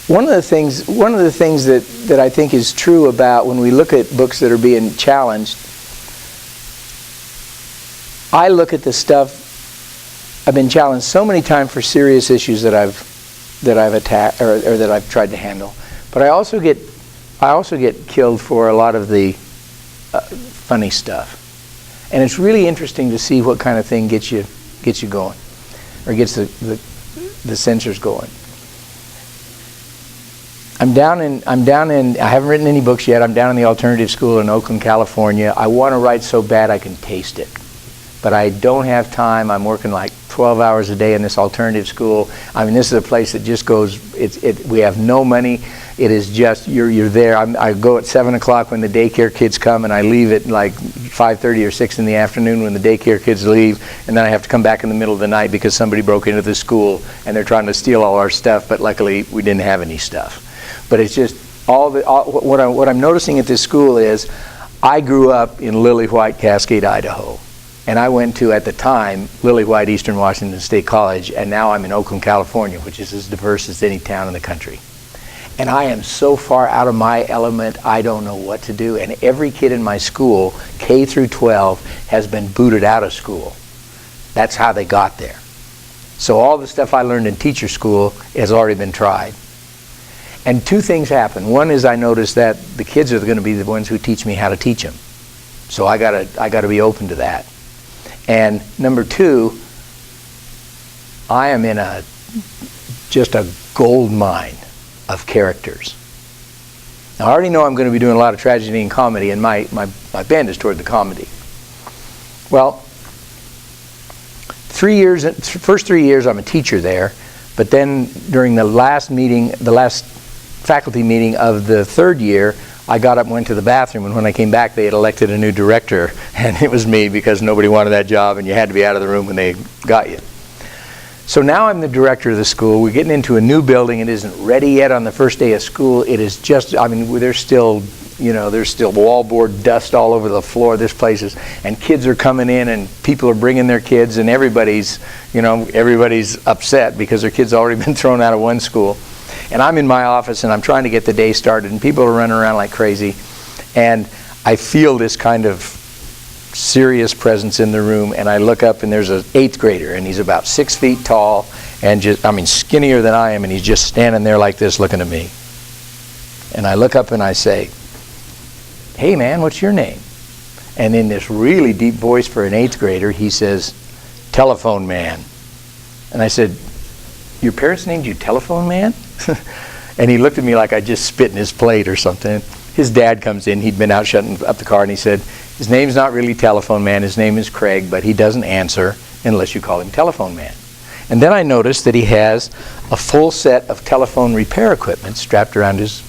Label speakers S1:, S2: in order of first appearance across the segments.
S1: One of the things that I think is true about when we look at books that are being challenged, I look at the stuff. I've been challenged so many times for serious issues that I've attacked or that I've tried to handle, but I also get killed for a lot of the funny stuff, and it's really interesting to see what kind of thing gets you going, or gets the censors going. I'm down in. I haven't written any books yet. I'm down in the alternative school in Oakland, California. I want to write so bad I can taste it, but I don't have time. I'm working like 12 hours a day in this alternative school. I mean, this is a place that just goes. We have no money. It is just you're there. I go at 7 o'clock when the daycare kids come, and I leave at like 5:30 or 6 in the afternoon when the daycare kids leave, and then I have to come back in the middle of the night because somebody broke into the school and they're trying to steal all our stuff. But luckily, we didn't have any stuff. But it's just what I'm noticing at this school is, I grew up in Lily White, Cascade, Idaho. And I went to, at the time, Lily White, Eastern Washington State College, and now I'm in Oakland, California, which is as diverse as any town in the country. And I am so far out of my element, I don't know what to do. And every kid in my school, K through 12, has been booted out of school. That's how they got there. So all the stuff I learned in teacher school has already been tried. And two things happen. One is I noticed that the kids are going to be the ones who teach me how to teach them. So I gotta be open to that. And number two, I am in just a gold mine of characters. Now, I already know I'm going to be doing a lot of tragedy and comedy, and my bend is toward the comedy. Well, first 3 years I'm a teacher there, but then during the last faculty meeting of the third year, I got up and went to the bathroom, and when I came back, they had elected a new director, and it was me because nobody wanted that job, and you had to be out of the room when they got you. So now I'm the director of the school. We're getting into a new building. It isn't ready yet on the first day of school. It is just, I mean, there's still wallboard dust all over the floor. This place is, and kids are coming in, and people are bringing their kids, and everybody's upset because their kids already been thrown out of one school. And I'm in my office, and I'm trying to get the day started, and people are running around like crazy. And I feel this kind of serious presence in the room, and I look up, and there's an 8th grader, and he's about 6 feet tall, and skinnier than I am, and he's just standing there like this looking at me. And I look up and I say, "Hey man, what's your name?" And in this really deep voice for an 8th grader, he says, "Telephone man." And I said, "Your parents named you Telephone Man?" And he looked at me like I just spit in his plate or something. His dad comes in. He'd been out shutting up the car, and he said, "His name's not really Telephone Man. His name is Craig, but he doesn't answer unless you call him Telephone Man." And then I noticed that he has a full set of telephone repair equipment strapped around his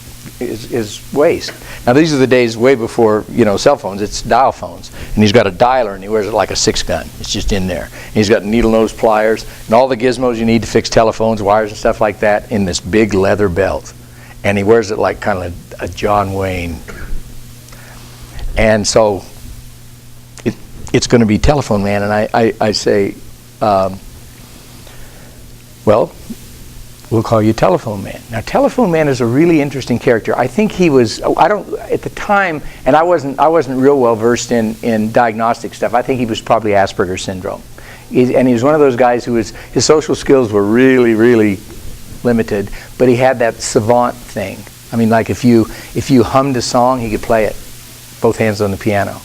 S1: waist. Now these are the days way before cell phones. It's dial phones, and he's got a dialer, and he wears it like a 6-gun. It's just in there. And he's got needle nose pliers and all the gizmos you need to fix telephones, wires and stuff like that in this big leather belt, and he wears it like kind of a John Wayne. And so it's going to be Telephone Man, and I say, well, we'll call you Telephone Man. Now, Telephone Man is a really interesting character. I think he was, at the time, and I wasn't real well versed in diagnostic stuff. I think he was probably Asperger's syndrome. And he was one of those guys his social skills were really, really limited, but he had that savant thing. I mean, like if you hummed a song, he could play it, both hands on the piano.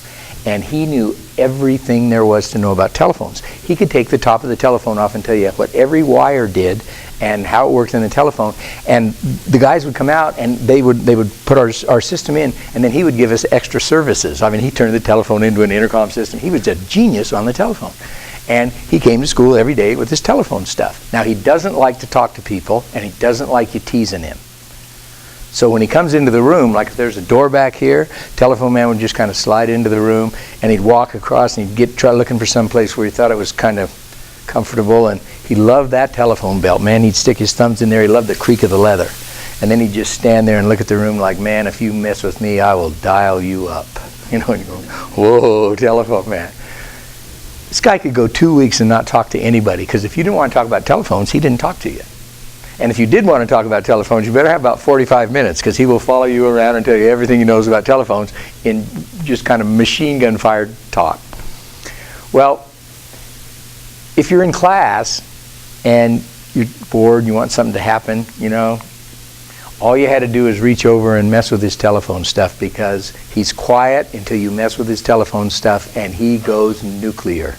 S1: And he knew everything there was to know about telephones. He could take the top of the telephone off and tell you what every wire did and how it worked in the telephone. And the guys would come out, and they would put our system in, and then he would give us extra services. I mean, he turned the telephone into an intercom system. He was a genius on the telephone. And he came to school every day with his telephone stuff. Now, he doesn't like to talk to people, and he doesn't like you teasing him. So when he comes into the room, like if there's a door back here, Telephone Man would just kind of slide into the room, and he'd walk across, and he'd try looking for some place where he thought it was kind of comfortable. And he loved that telephone belt, man. He'd stick his thumbs in there. He loved the creak of the leather. And then he'd just stand there and look at the room like, "Man, if you mess with me, I will dial you up." And you go, "Whoa, Telephone Man." This guy could go 2 weeks and not talk to anybody, because if you didn't want to talk about telephones, he didn't talk to you. And if you did want to talk about telephones, you better have about 45 minutes, because he will follow you around and tell you everything he knows about telephones in just kind of machine gun fired talk. Well, if you're in class and you're bored and you want something to happen, you know, all you had to do is reach over and mess with his telephone stuff, because he's quiet until you mess with his telephone stuff and he goes nuclear.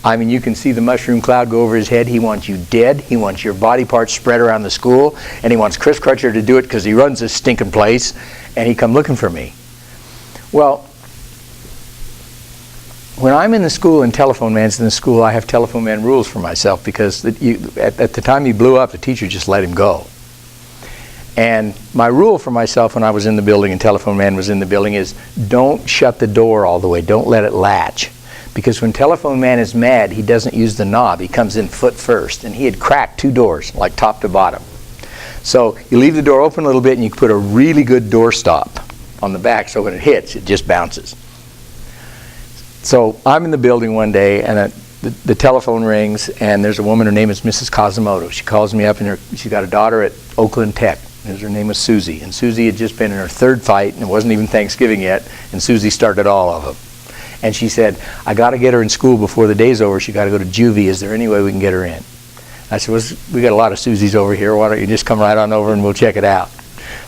S1: I mean, you can see the mushroom cloud go over his head. He wants you dead. He wants your body parts spread around the school. And he wants Chris Crutcher to do it because he runs this stinking place. And he come looking for me. Well, when I'm in the school and Telephone Man's in the school, I have Telephone Man rules for myself, because at the time he blew up, the teacher just let him go. And my rule for myself when I was in the building and Telephone Man was in the building is, don't shut the door all the way. Don't let it latch. Because when Telephone Man is mad, he doesn't use the knob. He comes in foot first. And he had cracked 2 doors, like top to bottom. So you leave the door open a little bit, and you put a really good door stop on the back, so when it hits, it just bounces. So I'm in the building one day, and the telephone rings, and there's a woman. Her name is Mrs. Kazumoto. She calls me up, and she's got a daughter at Oakland Tech. Her name was Susie. And Susie had just been in her 3rd fight, and it wasn't even Thanksgiving yet, and Susie started all of them. And she said, I got to get her in school before the day's over. She got to go to juvie. Is there any way we can get her in? I said, well, we got a lot of Susies over here. Why don't you just come right on over and we'll check it out?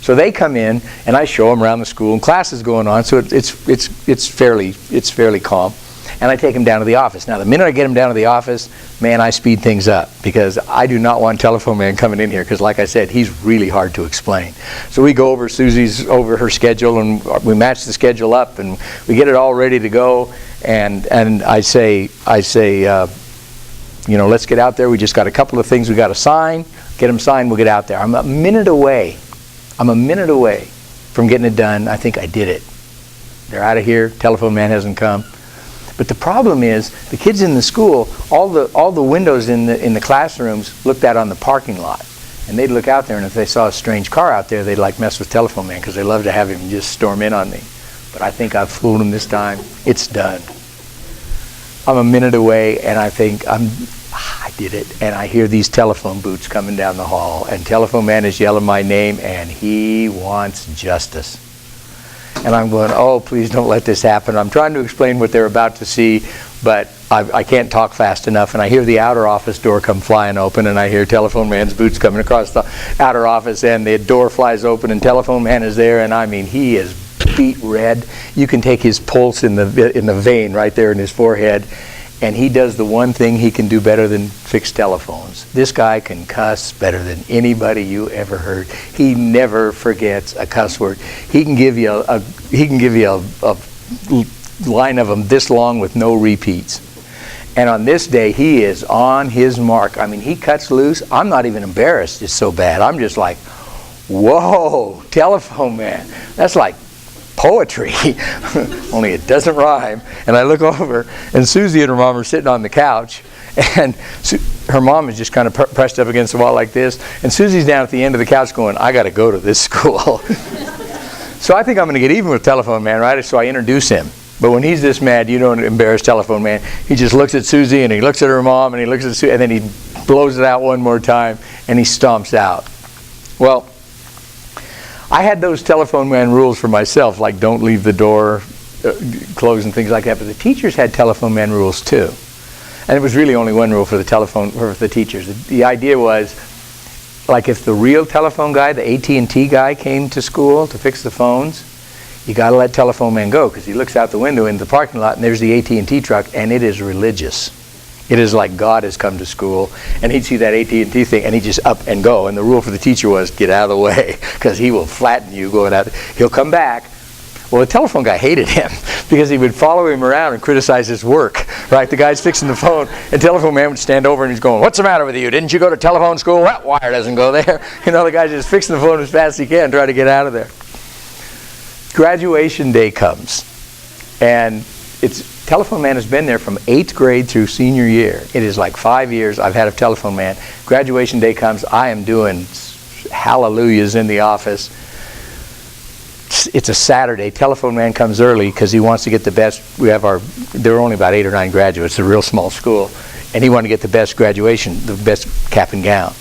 S1: So they come in, and I show them around the school, and class is going on, so it's fairly calm. And I take them down to the office. Now, the minute I get them down to the office, man, I speed things up, because I do not want Telephone Man coming in here, because like I said, he's really hard to explain. So we go over over her schedule, and we match the schedule up, and we get it all ready to go. And I say, you know, let's get out there. We just got a couple of things we got to sign. Get them signed, we'll get out there. I'm a minute away from getting it done. I think I did it. They're out of here. Telephone Man hasn't come. But the problem is, the kids in the school, all the windows in the classrooms looked out on the parking lot. And they'd look out there, and if they saw a strange car out there, they'd like mess with Telephone Man, because they love to have him just storm in on me. But I think I've fooled them this time. It's done. I'm a minute away, and I think I did it. And I hear these telephone boots coming down the hall, and Telephone Man is yelling my name, and he wants justice. And I'm going, oh, please don't let this happen. I'm trying to explain what they're about to see, but I can't talk fast enough. And I hear the outer office door come flying open, and I hear Telephone Man's boots coming across the outer office, and the door flies open, and Telephone Man is there, and I mean, he is beet red. You can take his pulse in the vein right there in his forehead, and he does the one thing he can do better than fix telephones. This guy can cuss better than anybody you ever heard. He never forgets a cuss word. He can give you a line of them this long with no repeats. And on this day, he is on his mark. I mean, he cuts loose. I'm not even embarrassed. It's so bad. I'm just like, whoa, Telephone Man. That's like poetry, only it doesn't rhyme. And I look over, and Susie and her mom are sitting on the couch, and her mom is just kind of pressed up against the wall like this, and Susie's down at the end of the couch going, I got to go to this school. So I think I'm going to get even with Telephone Man, right? So I introduce him. But when he's this mad, you don't embarrass Telephone Man. He just looks at Susie, and he looks at her mom, and he looks at Susie, and then he blows it out one more time, and he stomps out. Well, I had those Telephone Man rules for myself, like don't leave the door closed and things like that. But the teachers had Telephone Man rules too, and it was really only one rule for the teachers. The idea was, like, if the real telephone guy, the AT&T guy, came to school to fix the phones, you got to let Telephone Man go, because he looks out the window into the parking lot, and there's the AT&T truck, and it is religious. It is like God has come to school, and he'd see that AT&T thing, and he'd just up and go. And the rule for the teacher was, get out of the way, because he will flatten you going out. He'll come back. Well, the telephone guy hated him, because he would follow him around and criticize his work. Right? The guy's fixing the phone, and Telephone Man would stand over, and he's going, what's the matter with you? Didn't you go to telephone school? That wire doesn't go there. You know, the guy's just fixing the phone as fast as he can, trying to get out of there. Graduation day comes, and Telephone Man has been there from 8th grade through senior year. It is like 5 years I've had a Telephone Man. Graduation day comes. I am doing hallelujahs in the office. It's a Saturday. Telephone Man comes early because he wants to get the best. There are only about 8 or 9 graduates. It's a real small school. And he wanted to get the best graduation, the best cap and gown.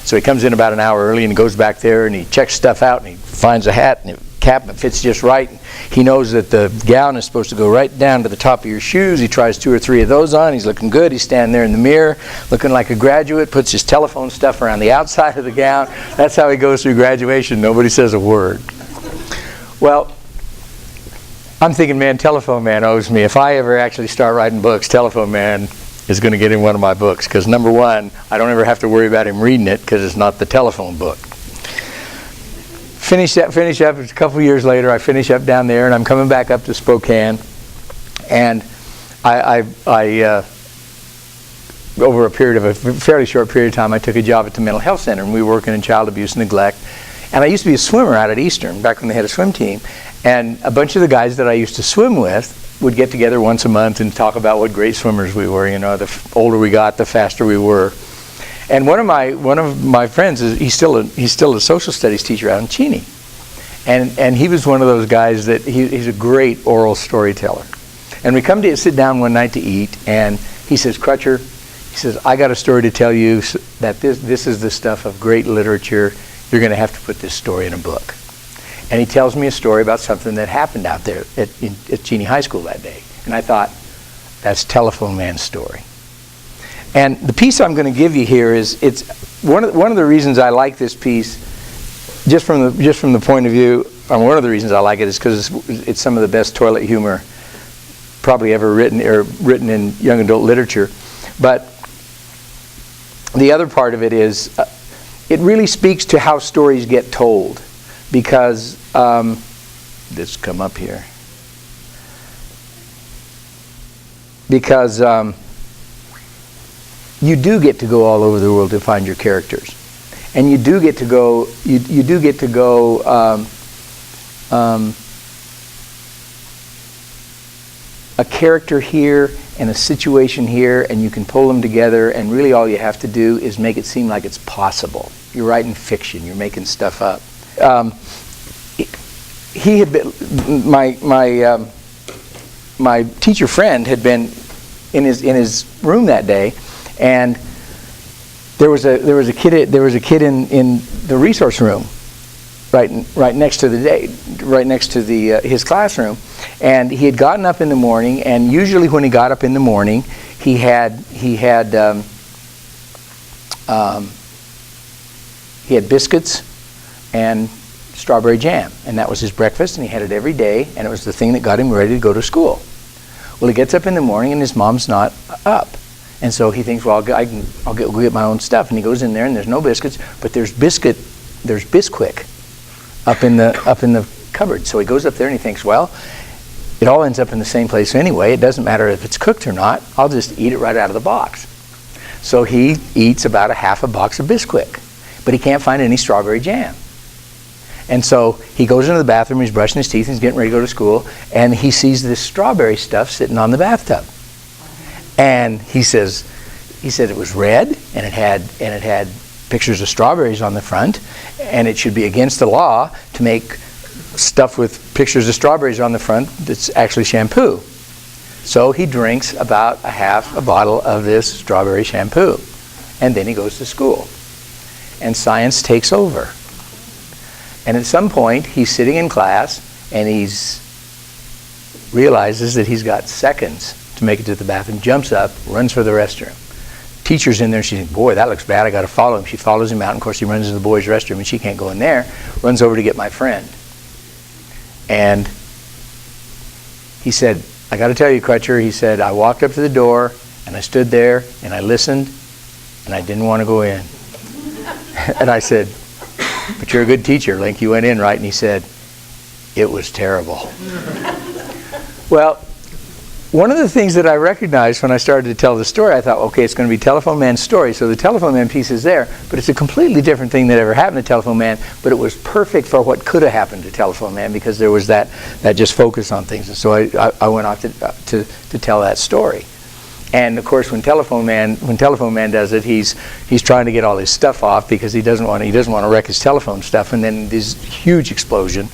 S1: So he comes in about an hour early and he goes back there and he checks stuff out and he finds a hat and a cap that fits just right. He knows that the gown is supposed to go right down to the top of your shoes. He tries 2 or 3 of those on. He's looking good. He's standing there in the mirror looking like a graduate, puts his telephone stuff around the outside of the gown. That's how he goes through graduation. Nobody says a word. Well, I'm thinking, man, Telephone Man owes me. If I ever actually start writing books, Telephone Man is going to get in one of my books, because number one, I don't ever have to worry about him reading it because it's not the telephone book. Finish up. A couple years later, I finish up down there, and I'm coming back up to Spokane, and I over a period of a fairly short period of time, I took a job at the mental health center, and we were working in child abuse and neglect. And I used to be a swimmer out at Eastern, back when they had a swim team, and a bunch of the guys that I used to swim with would get together once a month and talk about what great swimmers we were. You know, the older we got, the faster we were. And one of my friends he's still a social studies teacher out in Cheney, and he was one of those guys that he's a great oral storyteller. And we come to sit down one night to eat, and he says, Crutcher, he says, I got a story to tell you that this is the stuff of great literature. You're going to have to put this story in a book. And he tells me a story about something that happened out there at Cheney High School that day. And I thought, that's Telephone Man's story. And the piece I'm going to give you here is, it's one of the reasons I like this piece, just from the point of view, one of the reasons I like it is because it's some of the best toilet humor probably ever written in young adult literature. But the other part of it is, it really speaks to how stories get told. Because, let's come up here. Because you do get to go all over the world to find your characters, and you do get to go. You do get to go. A character here and a situation here, and you can pull them together. And really, all you have to do is make it seem like it's possible. You're writing fiction. You're making stuff up. He had been my teacher friend had been in his room that day, and there was a kid in the resource room right next to his classroom, and he had gotten up in the morning, and usually when he got up in the morning, he had biscuits and strawberry jam, and that was his breakfast, and he had it every day, and it was the thing that got him ready to go to school. Well, he gets up in the morning, and his mom's not up, and so he thinks, well, I'll get my own stuff, and he goes in there, and there's no biscuits, but there's Bisquick up in the cupboard. So he goes up there, and he thinks, well, it all ends up in the same place anyway. It doesn't matter if it's cooked or not. I'll just eat it right out of the box. So he eats about half a box of Bisquick, but he can't find any strawberry jam. And so he goes into the bathroom, he's brushing his teeth, and he's getting ready to go to school, and he sees this strawberry stuff sitting on the bathtub. And he said it was red, and it had pictures of strawberries on the front, and it should be against the law to make stuff with pictures of strawberries on the front that's actually shampoo. So he drinks about half a bottle of this strawberry shampoo, and then he goes to school. And science takes over. And at some point, he's sitting in class, and he realizes that he's got seconds to make it to the bathroom, jumps up, runs for the restroom. Teacher's in there, and she's like, boy, that looks bad, I got to follow him. She follows him out, and of course he runs into the boys' restroom, and she can't go in there, runs over to get my friend. And he said, I got to tell you, Crutcher, he said, I walked up to the door, and I stood there, and I listened, and I didn't want to go in. And I said, but you're a good teacher, Link. You went in, right? And he said, it was terrible. Well, one of the things that I recognized when I started to tell the story, I thought, okay, it's going to be Telephone Man's story. So the Telephone Man piece is there, but it's a completely different thing that ever happened to Telephone Man, but it was perfect for what could have happened to Telephone Man because there was that just focus on things. And so I went off to tell that story. And of course, when Telephone Man does it, he's trying to get all his stuff off because he doesn't want to wreck his telephone stuff. And then this huge explosion,